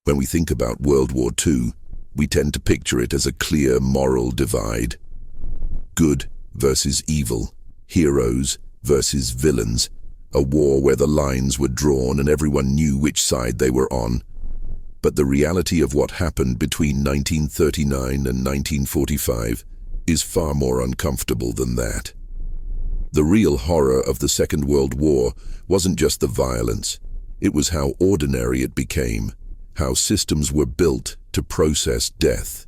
When we think about World War II, we tend to picture it as a clear moral divide. Good versus evil, heroes versus villains, a war where the lines were drawn and everyone knew which side they were on. But the reality of what happened between 1939 and 1945 is far more uncomfortable than that. The real horror of the Second World War wasn't just the violence, it was how ordinary it became, how systems were built to process death,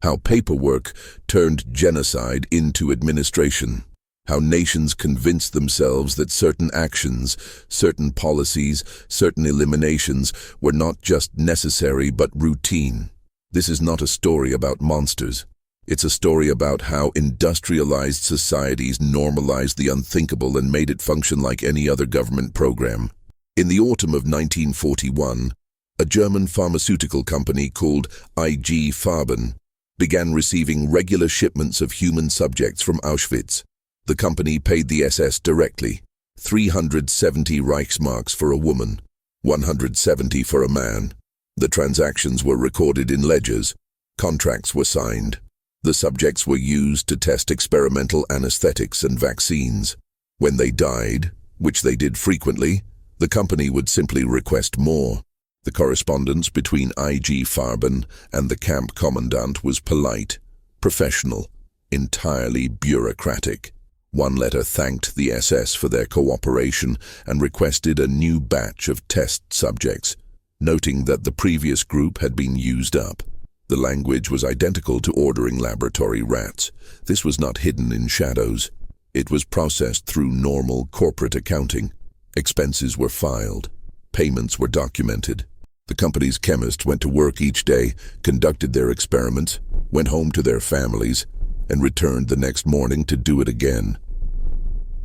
how paperwork turned genocide into administration, how nations convinced themselves that certain actions, certain policies, certain eliminations were not just necessary but routine. This is not a story about monsters. It's a story about how industrialized societies normalized the unthinkable and made it function like any other government program. In the autumn of 1941, a German pharmaceutical company called IG Farben began receiving regular shipments of human subjects from Auschwitz. The company paid the SS directly, 370 Reichsmarks for a woman, 170 for a man. The transactions were recorded in ledgers. Contracts were signed. The subjects were used to test experimental anesthetics and vaccines. When they died, which they did frequently, the company would simply request more. The correspondence between IG Farben and the camp commandant was polite, professional, entirely bureaucratic. One letter thanked the SS for their cooperation and requested a new batch of test subjects, noting that the previous group had been used up. The language was identical to ordering laboratory rats. This was not hidden in shadows. It was processed through normal corporate accounting. Expenses were filed. Payments were documented. The company's chemists went to work each day, conducted their experiments, went home to their families, and returned the next morning to do it again.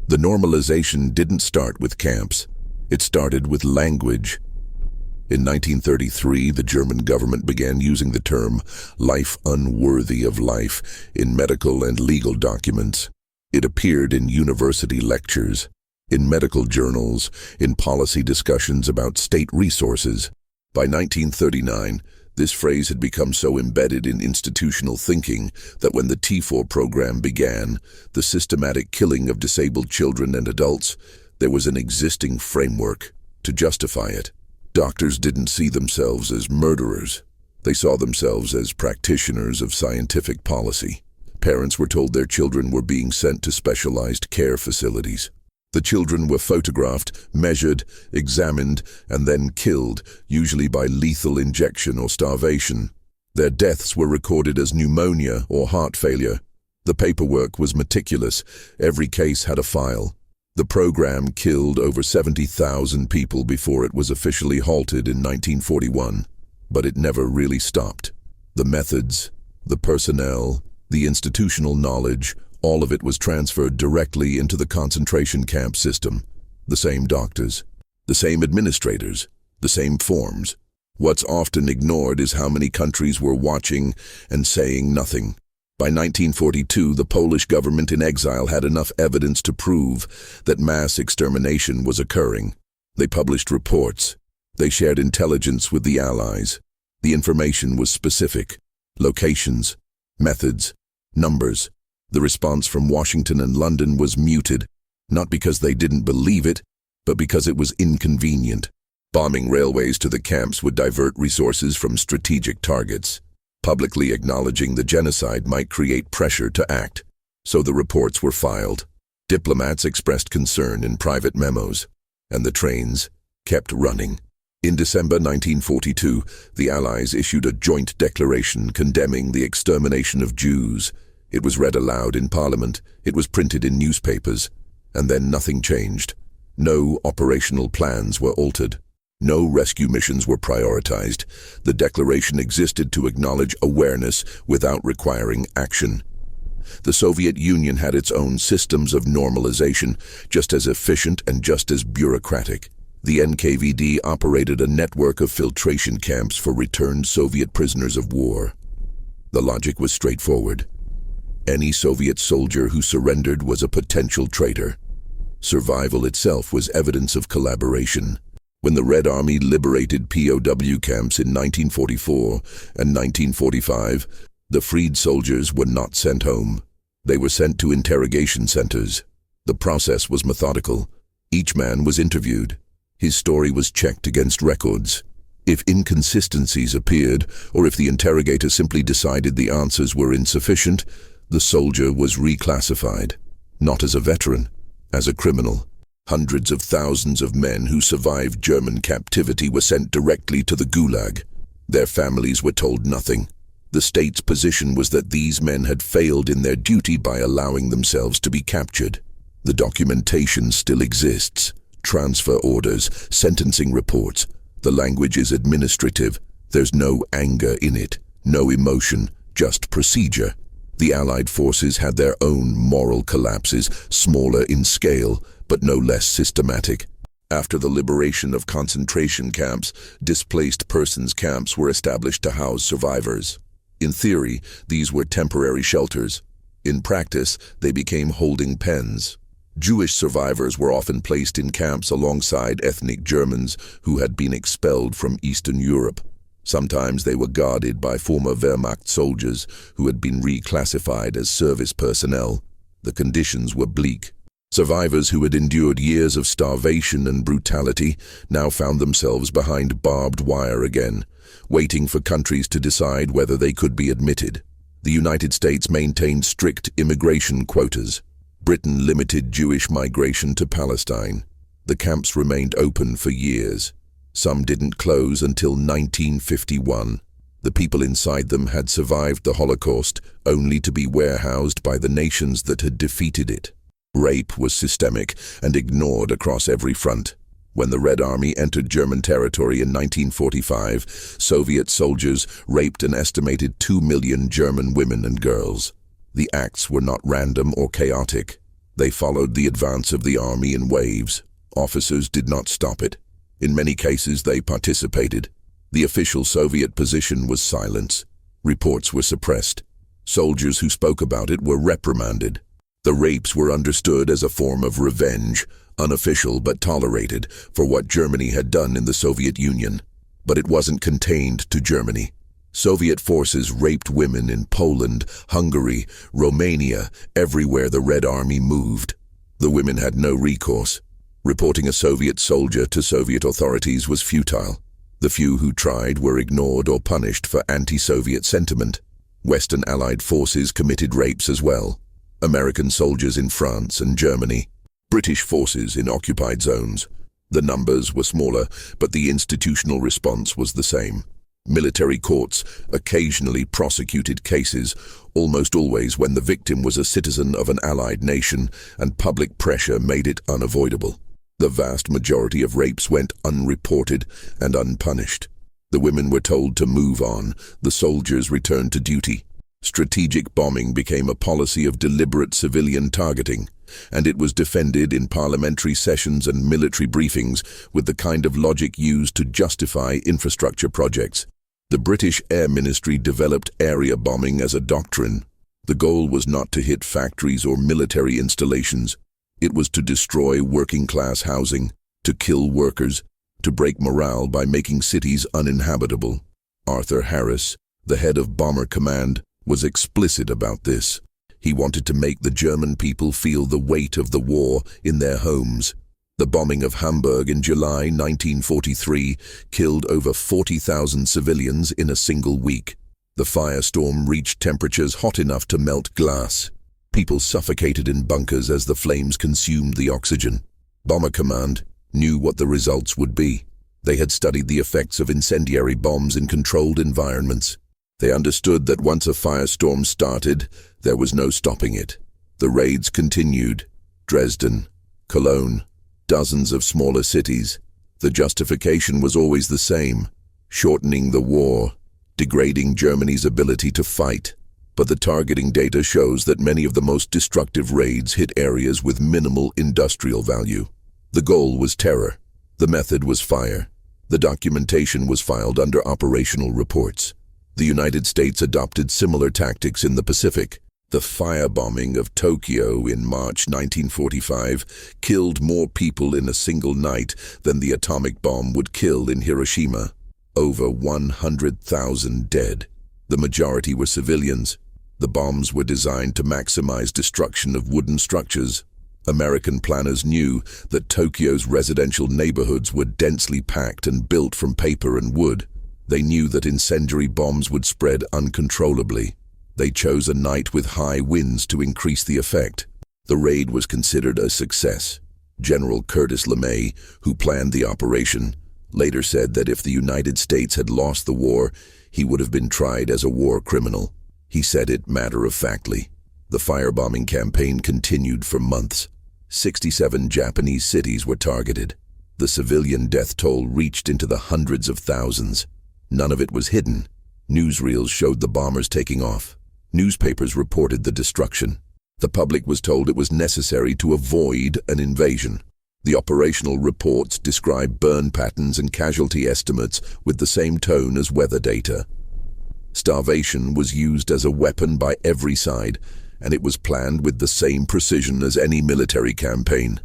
The normalization didn't start with camps. It started with language. In 1933, the German government began using the term life unworthy of life in medical and legal documents. It appeared in university lectures, in medical journals, in policy discussions about state resources. By 1939, this phrase had become so embedded in institutional thinking that when the T4 program began, the systematic killing of disabled children and adults, there was an existing framework to justify it. Doctors didn't see themselves as murderers. They saw themselves as practitioners of scientific policy. Parents were told their children were being sent to specialized care facilities. The children were photographed, measured, examined, and then killed, usually by lethal injection or starvation. Their deaths were recorded as pneumonia or heart failure. The paperwork was meticulous. Every case had a file. The program killed over 70,000 people before it was officially halted in 1941, but it never really stopped. The methods, the personnel, the institutional knowledge, all of it was transferred directly into the concentration camp system. The same doctors, the same administrators, the same forms. What's often ignored is how many countries were watching and saying nothing. By 1942, the Polish government in exile had enough evidence to prove that mass extermination was occurring. They published reports. They shared intelligence with the Allies. The information was specific. Locations, methods, numbers. The response from Washington and London was muted, not because they didn't believe it, but because it was inconvenient. Bombing railways to the camps would divert resources from strategic targets. Publicly acknowledging the genocide might create pressure to act, so the reports were filed. Diplomats expressed concern in private memos, and the trains kept running. In December 1942, the Allies issued a joint declaration condemning the extermination of Jews. It was read aloud in Parliament, it was printed in newspapers, and then nothing changed. No operational plans were altered. No rescue missions were prioritized. The declaration existed to acknowledge awareness without requiring action. The Soviet Union had its own systems of normalization, just as efficient and just as bureaucratic. The NKVD operated a network of filtration camps for returned Soviet prisoners of war. The logic was straightforward. Any Soviet soldier who surrendered was a potential traitor. Survival itself was evidence of collaboration. When the Red Army liberated POW camps in 1944 and 1945, the freed soldiers were not sent home. They were sent to interrogation centers. The process was methodical. Each man was interviewed. His story was checked against records. If inconsistencies appeared, or if the interrogator simply decided the answers were insufficient, the soldier was reclassified, not as a veteran, as a criminal. Hundreds of thousands of men who survived German captivity were sent directly to the Gulag. Their families were told nothing. The state's position was that these men had failed in their duty by allowing themselves to be captured. The documentation still exists. Transfer orders, sentencing reports. The language is administrative. There's no anger in it, no emotion, just procedure. The Allied forces had their own moral collapses, smaller in scale, but no less systematic. After the liberation of concentration camps, displaced persons camps were established to house survivors. In theory, these were temporary shelters. In practice, they became holding pens. Jewish survivors were often placed in camps alongside ethnic Germans who had been expelled from Eastern Europe. Sometimes they were guarded by former Wehrmacht soldiers who had been reclassified as service personnel. The conditions were bleak. Survivors who had endured years of starvation and brutality now found themselves behind barbed wire again, waiting for countries to decide whether they could be admitted. The United States maintained strict immigration quotas. Britain limited Jewish migration to Palestine. The camps remained open for years. Some didn't close until 1951. The people inside them had survived the Holocaust only to be warehoused by the nations that had defeated it. Rape was systemic and ignored across every front. When the Red Army entered German territory in 1945, Soviet soldiers raped an estimated 2 million German women and girls. The acts were not random or chaotic. They followed the advance of the army in waves. Officers did not stop it. In many cases, they participated. The official Soviet position was silence. Reports were suppressed. Soldiers who spoke about it were reprimanded. The rapes were understood as a form of revenge, unofficial but tolerated, for what Germany had done in the Soviet Union. But it wasn't contained to Germany. Soviet forces raped women in Poland, Hungary, Romania, everywhere the Red Army moved. The women had no recourse. Reporting a Soviet soldier to Soviet authorities was futile. The few who tried were ignored or punished for anti-Soviet sentiment. Western Allied forces committed rapes as well. American soldiers in France and Germany. British forces in occupied zones. The numbers were smaller, but the institutional response was the same. Military courts occasionally prosecuted cases, almost always when the victim was a citizen of an allied nation, and public pressure made it unavoidable. The vast majority of rapes went unreported and unpunished. The women were told to move on, the soldiers returned to duty. Strategic bombing became a policy of deliberate civilian targeting, and it was defended in parliamentary sessions and military briefings with the kind of logic used to justify infrastructure projects. The British Air Ministry developed area bombing as a doctrine. The goal was not to hit factories or military installations. It was to destroy working-class housing, to kill workers, to break morale by making cities uninhabitable. Arthur Harris, the head of Bomber Command, was explicit about this. He wanted to make the German people feel the weight of the war in their homes. The bombing of Hamburg in July 1943 killed over 40,000 civilians in a single week. The firestorm reached temperatures hot enough to melt glass. People suffocated in bunkers as the flames consumed the oxygen. Bomber Command knew what the results would be. They had studied the effects of incendiary bombs in controlled environments. They understood that once a firestorm started, there was no stopping it. The raids continued. Dresden, Cologne, dozens of smaller cities. The justification was always the same: shortening the war, degrading Germany's ability to fight. But the targeting data shows that many of the most destructive raids hit areas with minimal industrial value. The goal was terror. The method was fire. The documentation was filed under operational reports. The United States adopted similar tactics in the Pacific. The firebombing of Tokyo in March 1945 killed more people in a single night than the atomic bomb would kill in Hiroshima. Over 100,000 dead. The majority were civilians. The bombs were designed to maximize destruction of wooden structures. American planners knew that Tokyo's residential neighborhoods were densely packed and built from paper and wood. They knew that incendiary bombs would spread uncontrollably. They chose a night with high winds to increase the effect. The raid was considered a success. General Curtis LeMay, who planned the operation, later said that if the United States had lost the war, he would have been tried as a war criminal. He said it matter-of-factly. The firebombing campaign continued for months. 67 Japanese cities were targeted. The civilian death toll reached into the hundreds of thousands. None of it was hidden. Newsreels showed the bombers taking off. Newspapers reported the destruction. The public was told it was necessary to avoid an invasion. The operational reports described burn patterns and casualty estimates with the same tone as weather data. Starvation was used as a weapon by every side, and it was planned with the same precision as any military campaign.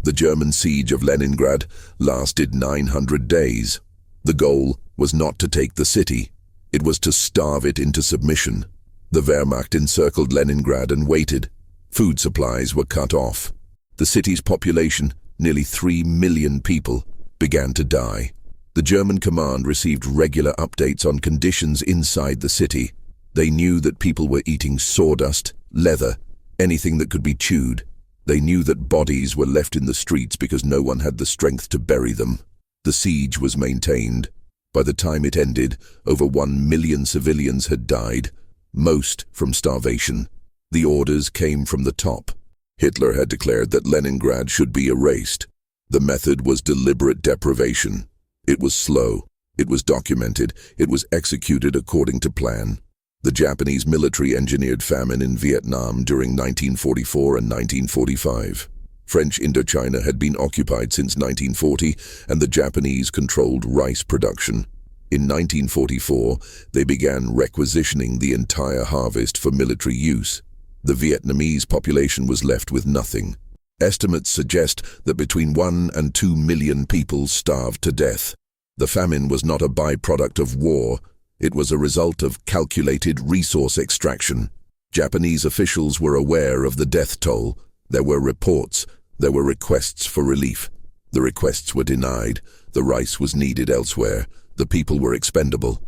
The German siege of Leningrad lasted 900 days. The goal was not to take the city. It was to starve it into submission. The Wehrmacht encircled Leningrad and waited. Food supplies were cut off. The city's population, nearly 3 million people, began to die. The German command received regular updates on conditions inside the city. They knew that people were eating sawdust, leather, anything that could be chewed. They knew that bodies were left in the streets because no one had the strength to bury them. The siege was maintained. By the time it ended, over 1 million civilians had died, most from starvation. The orders came from the top. Hitler had declared that Leningrad should be erased. The method was deliberate deprivation. It was slow. It was documented. It was executed according to plan. The Japanese military engineered famine in Vietnam during 1944 and 1945. French Indochina had been occupied since 1940, and the Japanese controlled rice production. In 1944, they began requisitioning the entire harvest for military use. The Vietnamese population was left with nothing. Estimates suggest that between 1 and 2 million people starved to death. The famine was not a byproduct of war. It was a result of calculated resource extraction. Japanese officials were aware of the death toll. There were reports. There were requests for relief. The requests were denied. The rice was needed elsewhere. The people were expendable.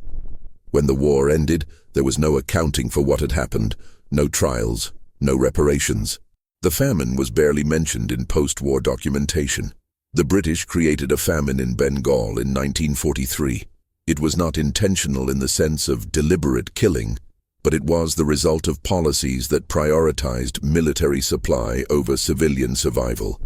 When the war ended, there was no accounting for what had happened. No trials, no reparations. The famine was barely mentioned in post-war documentation. The British created a famine in Bengal in 1943. It was not intentional in the sense of deliberate killing, but it was the result of policies that prioritized military supply over civilian survival.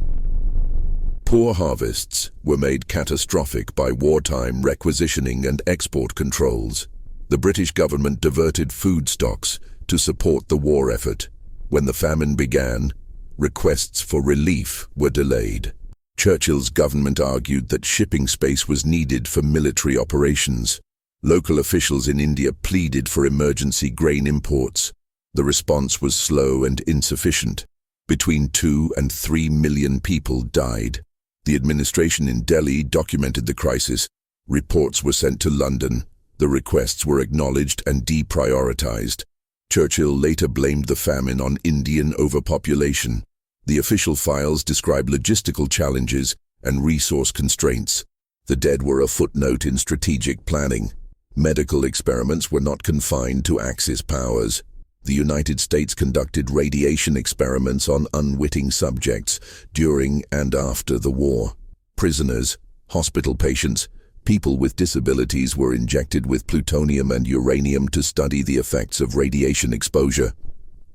Poor harvests were made catastrophic by wartime requisitioning and export controls. The British government diverted food stocks to support the war effort. When the famine began, requests for relief were delayed. Churchill's government argued that shipping space was needed for military operations. Local officials in India pleaded for emergency grain imports. The response was slow and insufficient. Between 2 and 3 million people died. The administration in Delhi documented the crisis. Reports were sent to London. The requests were acknowledged and deprioritized. Churchill later blamed the famine on Indian overpopulation. The official files describe logistical challenges and resource constraints. The dead were a footnote in strategic planning. Medical experiments were not confined to Axis powers. The United States conducted radiation experiments on unwitting subjects during and after the war. Prisoners, hospital patients, people with disabilities were injected with plutonium and uranium to study the effects of radiation exposure.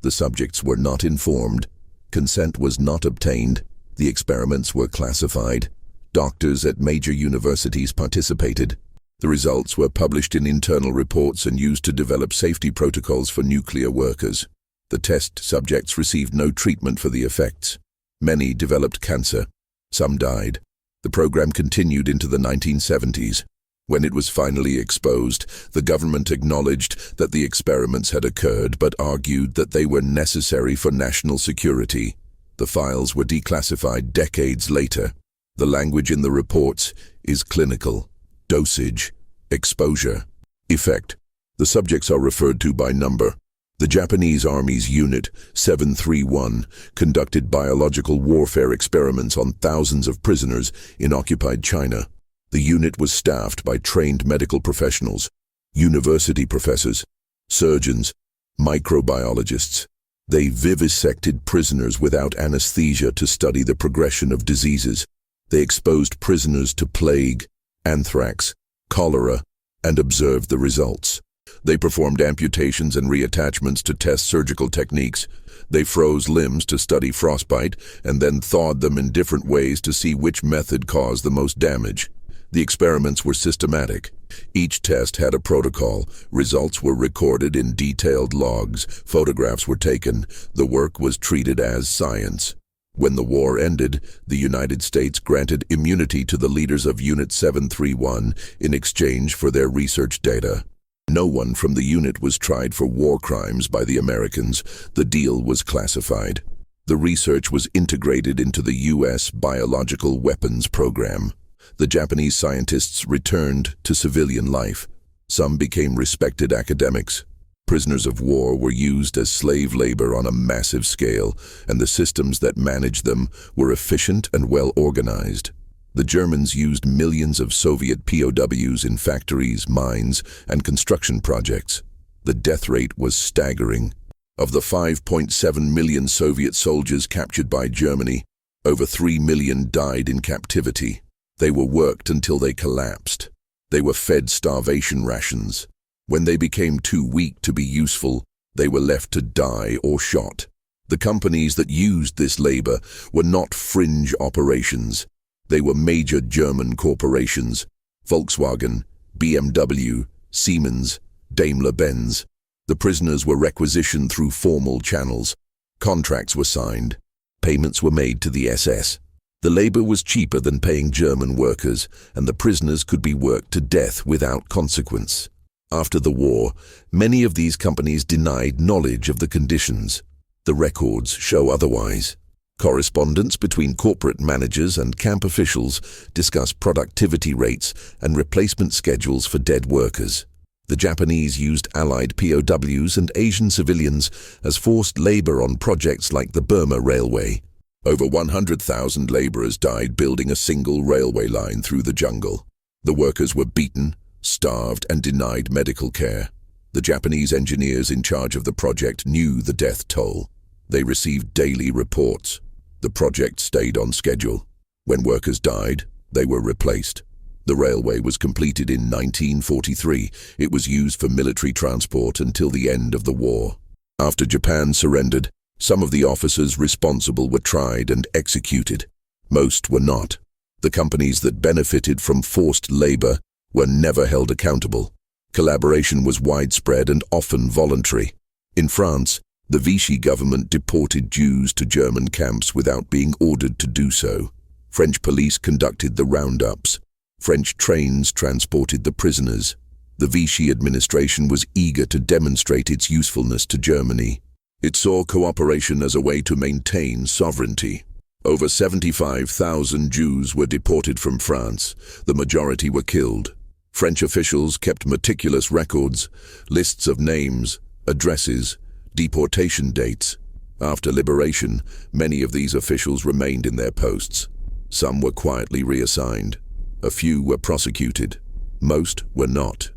The subjects were not informed. Consent was not obtained. The experiments were classified. Doctors at major universities participated. The results were published in internal reports and used to develop safety protocols for nuclear workers. The test subjects received no treatment for the effects. Many developed cancer. Some died. The program continued into the 1970s. When it was finally exposed, the government acknowledged that the experiments had occurred but argued that they were necessary for national security. The files were declassified decades later. The language in the reports is clinical. Dosage, exposure, effect. The subjects are referred to by number. The Japanese Army's Unit 731 conducted biological warfare experiments on thousands of prisoners in occupied China. The unit was staffed by trained medical professionals, university professors, surgeons, microbiologists. They vivisected prisoners without anesthesia to study the progression of diseases. They exposed prisoners to plague, anthrax, cholera, and observed the results. They performed amputations and reattachments to test surgical techniques. They froze limbs to study frostbite and then thawed them in different ways to see which method caused the most damage. The experiments were systematic. Each test had a protocol. Results were recorded in detailed logs. Photographs were taken. The work was treated as science. When the war ended, the United States granted immunity to the leaders of Unit 731 in exchange for their research data. No one from the unit was tried for war crimes by the Americans. The deal was classified. The research was integrated into the U.S. biological weapons program. The Japanese scientists returned to civilian life. Some became respected academics. Prisoners of war were used as slave labor on a massive scale, and the systems that managed them were efficient and well organized. The Germans used millions of Soviet POWs in factories, mines, and construction projects. The death rate was staggering. Of the 5.7 million Soviet soldiers captured by Germany, over 3 million died in captivity. They were worked until they collapsed. They were fed starvation rations. When they became too weak to be useful, they were left to die or shot. The companies that used this labor were not fringe operations. They were major German corporations: Volkswagen, BMW, Siemens, Daimler-Benz. The prisoners were requisitioned through formal channels. Contracts were signed. Payments were made to the SS. The labor was cheaper than paying German workers, and the prisoners could be worked to death without consequence. After the war, many of these companies denied knowledge of the conditions. The records show otherwise. Correspondence between corporate managers and camp officials discuss productivity rates and replacement schedules for dead workers. The Japanese used Allied POWs and Asian civilians as forced labor on projects like the Burma Railway. Over 100,000 laborers died building a single railway line through the jungle. The workers were beaten, starved, and denied medical care. The Japanese engineers in charge of the project knew the death toll. They received daily reports. The project stayed on schedule. When workers died, they were replaced. The railway was completed in 1943. It was used for military transport until the end of the war. After Japan surrendered, some of the officers responsible were tried and executed. Most were not. The companies that benefited from forced labor were never held accountable. Collaboration was widespread and often voluntary. In France, the Vichy government deported Jews to German camps without being ordered to do so. French police conducted the roundups. French trains transported the prisoners. The Vichy administration was eager to demonstrate its usefulness to Germany. It saw cooperation as a way to maintain sovereignty. Over 75,000 Jews were deported from France. The majority were killed. French officials kept meticulous records, lists of names, addresses, deportation dates. After liberation, many of these officials remained in their posts. Some were quietly reassigned. A few were prosecuted. Most were not.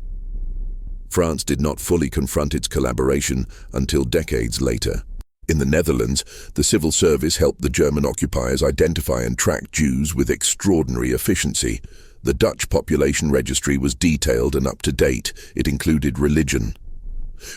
France did not fully confront its collaboration until decades later. In the Netherlands, the civil service helped the German occupiers identify and track Jews with extraordinary efficiency. The Dutch population registry was detailed and up to date. It included religion.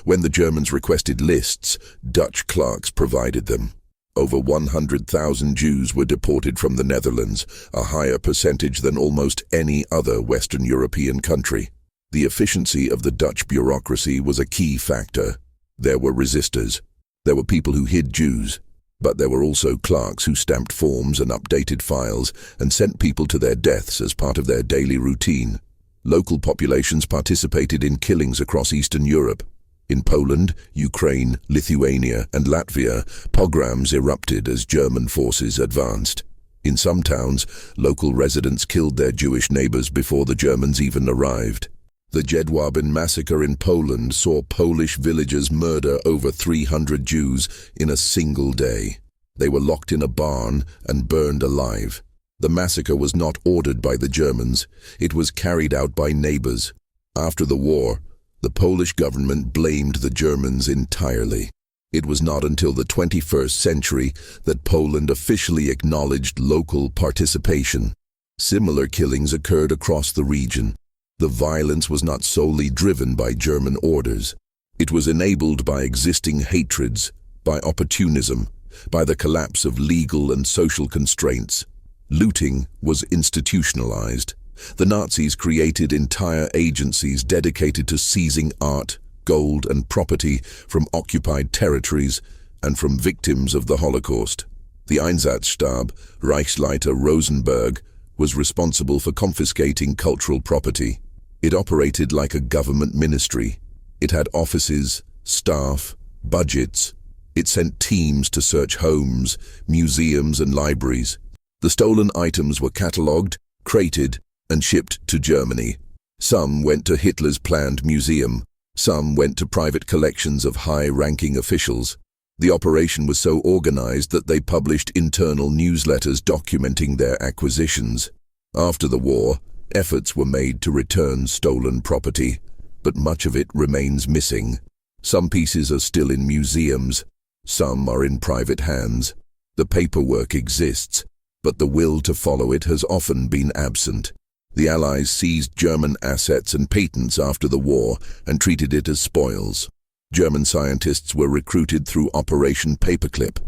When the Germans requested lists, Dutch clerks provided them. Over 100,000 Jews were deported from the Netherlands, a higher percentage than almost any other Western European country. The efficiency of the Dutch bureaucracy was a key factor. There were resistors. There were people who hid Jews, but there were also clerks who stamped forms and updated files and sent people to their deaths as part of their daily routine. Local populations participated in killings across Eastern Europe. In Poland, Ukraine, Lithuania, and Latvia, pogroms erupted as German forces advanced. In some towns, local residents killed their Jewish neighbors before the Germans even arrived. The Jedwabin massacre in Poland saw Polish villagers murder over 300 Jews in a single day. They were locked in a barn and burned alive. The massacre was not ordered by the Germans. It was carried out by neighbors. After the war, the Polish government blamed the Germans entirely. It was not until the 21st century that Poland officially acknowledged local participation. Similar killings occurred across the region. The violence was not solely driven by German orders. It was enabled by existing hatreds, by opportunism, by the collapse of legal and social constraints. Looting was institutionalized. The Nazis created entire agencies dedicated to seizing art, gold, and property from occupied territories and from victims of the Holocaust. The Einsatzstab, Reichsleiter Rosenberg, was responsible for confiscating cultural property. It operated like a government ministry. It had offices, staff, budgets. It sent teams to search homes, museums, and libraries. The stolen items were catalogued, crated, and shipped to Germany. Some went to Hitler's planned museum. Some went to private collections of high-ranking officials. The operation was so organized that they published internal newsletters documenting their acquisitions. After the war, efforts were made to return stolen property, but much of it remains missing. Some pieces are still in museums. Some are in private hands. The paperwork exists, but the will to follow it has often been absent. The Allies seized German assets and patents after the war and treated it as spoils. German scientists were recruited through Operation Paperclip.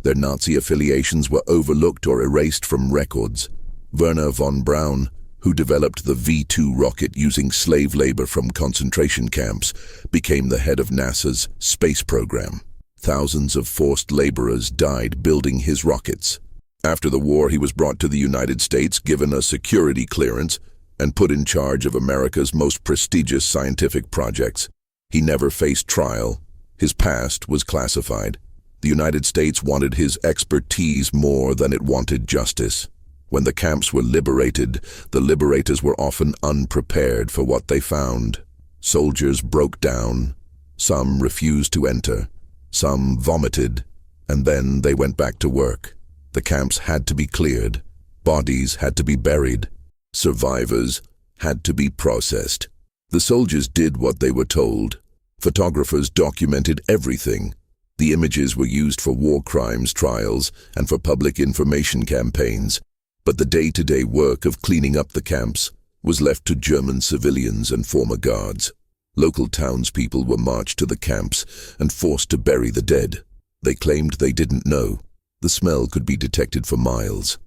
Their Nazi affiliations were overlooked or erased from records. Werner von Braun, who developed the V-2 rocket using slave labor from concentration camps, became the head of NASA's space program. Thousands of forced laborers died building his rockets. After the war, he was brought to the United States, given a security clearance, and put in charge of America's most prestigious scientific projects. He never faced trial. His past was classified. The United States wanted his expertise more than it wanted justice. When the camps were liberated, the liberators were often unprepared for what they found. Soldiers broke down. Some refused to enter. Some vomited. And then they went back to work. The camps had to be cleared. Bodies had to be buried. Survivors had to be processed. The soldiers did what they were told. Photographers documented everything. The images were used for war crimes trials and for public information campaigns. But the day-to-day work of cleaning up the camps was left to German civilians and former guards. Local townspeople were marched to the camps and forced to bury the dead. They claimed they didn't know. The smell could be detected for miles.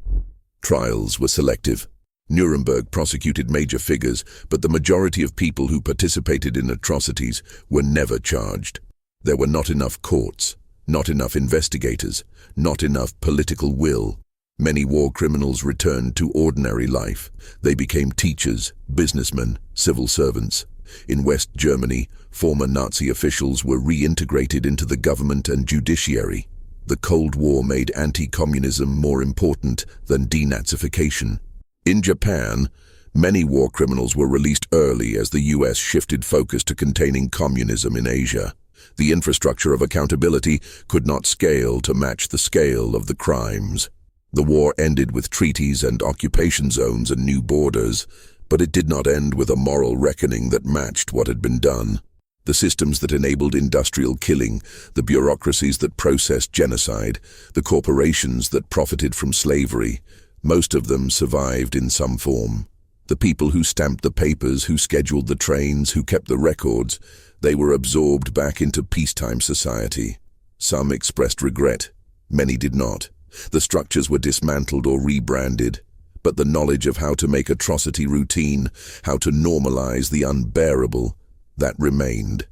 Trials were selective. Nuremberg prosecuted major figures, but the majority of people who participated in atrocities were never charged. There were not enough courts, not enough investigators, not enough political will. Many war criminals returned to ordinary life. They became teachers, businessmen, civil servants. In West Germany, former Nazi officials were reintegrated into the government and judiciary. The Cold War made anti-communism more important than denazification. In Japan, many war criminals were released early as the US shifted focus to containing communism in Asia. The infrastructure of accountability could not scale to match the scale of the crimes. The war ended with treaties and occupation zones and new borders, but it did not end with a moral reckoning that matched what had been done. The systems that enabled industrial killing, the bureaucracies that processed genocide, the corporations that profited from slavery, most of them survived in some form. The people who stamped the papers, who scheduled the trains, who kept the records, they were absorbed back into peacetime society. Some expressed regret, many did not. The structures were dismantled or rebranded, but the knowledge of how to make atrocity routine, how to normalize the unbearable, that remained.